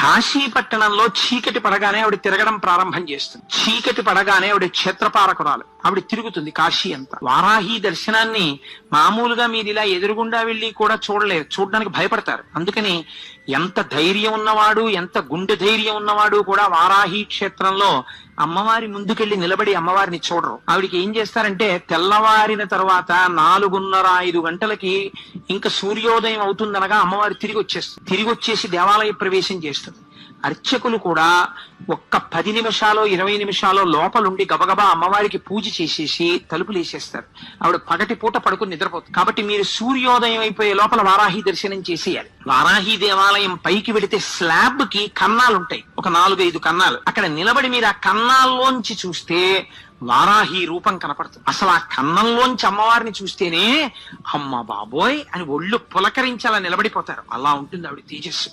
కాశీపట్టణంలో చీకటి పడగానే ఆవిడ తిరగడం ప్రారంభం చేస్తుంది. చీకటి పడగానే ఆవిడ క్షేత్రపాలకురాలు, ఆవిడ తిరుగుతుంది కాశీ అంతా. వారాహి దర్శనాన్ని మామూలుగా మీరు ఇలా ఎదురుగుండా వెళ్ళి కూడా చూడలేరు, చూడడానికి భయపడతారు. అందుకని ఎంత ధైర్యం ఉన్నవాడు, ఎంత గుండె ధైర్యం ఉన్నవాడు కూడా వారాహి క్షేత్రంలో అమ్మవారి ముందుకెళ్లి నిలబడి అమ్మవారిని చూడరు. ఆవిడికి ఏం చేస్తారంటే తెల్లవారిన తర్వాత 4:30-5 గంటలకి ఇంకా సూర్యోదయం అవుతుందనగా అమ్మవారి తిరిగి వచ్చేస్తుంది. తిరిగి వచ్చేసి దేవాలయ ప్రవేశం చేస్తుంది. అర్చకులు కూడా ఒక్క 10 నిమిషాలు 20 నిమిషాలు లోపలుండి గబగబా అమ్మవారికి పూజ చేసేసి తలుపులు వేసేస్తారు. ఆవిడ పగటి పూట పడుకుని నిద్రపోతుంది. కాబట్టి మీరు సూర్యోదయం అయిపోయే లోపల వారాహి దర్శనం చేసేయాలి. వారాహి దేవాలయం పైకి వెడితే స్లాబ్ కి కన్నాలుంటాయి, ఒక 4-5 కన్నాలు. అక్కడ నిలబడి మీరు ఆ కన్నాల్లోంచి చూస్తే వారాహి రూపం కనపడుతుంది. అసలు ఆ కన్నంలోంచి అమ్మవారిని చూస్తేనే అమ్మ బాబోయ్ అని ఒళ్ళు పులకరించాలని నిలబడిపోతారు. అలా ఉంటుంది ఆవిడ తేజస్సు.